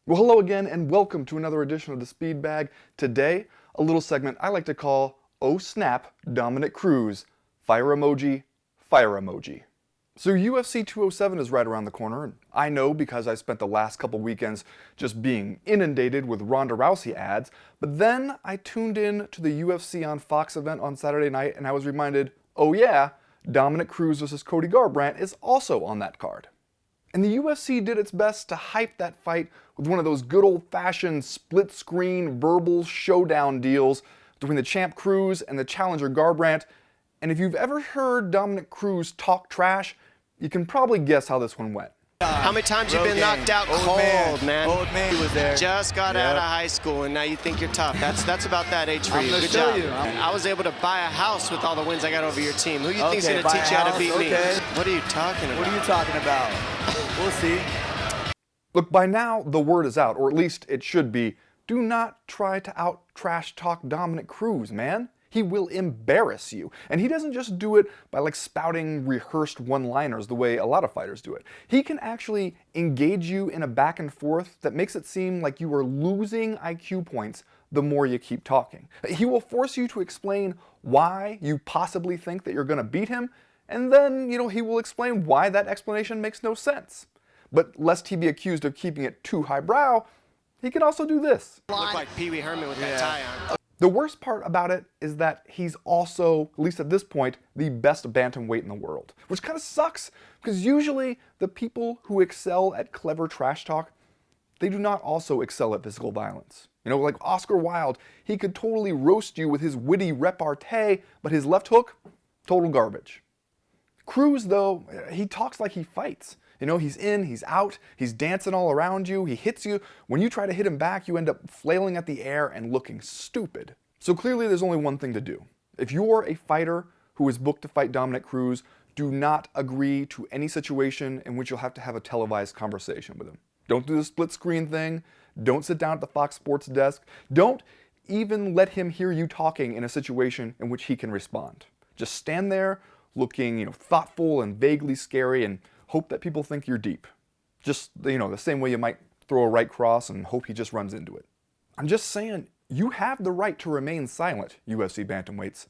Well, hello again and welcome to another edition of the Speed Bag. Today, a little segment I like to call Oh Snap, Dominick Cruz, Fire Emoji, Fire Emoji. So UFC 207 is right around the corner, and I know because I spent the last couple weekends just being inundated with Ronda Rousey ads, but then I tuned in to the UFC on Fox event on Saturday night and I was reminded, oh yeah, Dominick Cruz versus Cody Garbrandt is also on that card. And the UFC did its best to hype that fight with one of those good old-fashioned split-screen verbal showdown deals between the champ Cruz and the challenger Garbrandt. And if you've ever heard Dominick Cruz talk trash, you can probably guess how this one went. How many times you've been knocked out cold, man? Old man was there. Just got out of high school and now you think you're tough. That's about that age for you. Good job. I was able to buy a house with all the wins I got over your team. Who you think's gonna teach you how to beat me? What are you talking about? What are you talking about? We'll see. Look, by now the word is out, or at least it should be. Do not try to out-trash talk Dominick Cruz, man. He will embarrass you. And he doesn't just do it by spouting rehearsed one-liners the way a lot of fighters do it. He can actually engage you in a back and forth that makes it seem like you are losing IQ points the more you keep talking. He will force you to explain why you possibly think that you're going to beat him, and then, he will explain why that explanation makes no sense. But lest he be accused of keeping it too highbrow, he can also do this. Look like Pee Wee Herman with that tie on. The worst part about it is that he's also, at least at this point, the best bantamweight in the world. Which kind of sucks, because usually the people who excel at clever trash talk, they do not also excel at physical violence. Like Oscar Wilde, he could totally roast you with his witty repartee, but his left hook, total garbage. Cruz, though, he talks like he fights. He's in, he's out, he's dancing all around you, he hits you. When you try to hit him back, you end up flailing at the air and looking stupid. So clearly there's only one thing to do. If you're a fighter who is booked to fight Dominick Cruz, do not agree to any situation in which you'll have to have a televised conversation with him. Don't do the split screen thing. Don't sit down at the Fox Sports desk. Don't even let him hear you talking in a situation in which he can respond. Just stand there looking, thoughtful and vaguely scary and hope that people think you're deep. Just, the same way you might throw a right cross and hope he just runs into it. I'm just saying, you have the right to remain silent, UFC bantamweights.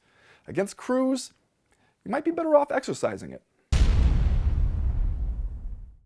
Against Cruz, you might be better off exercising it.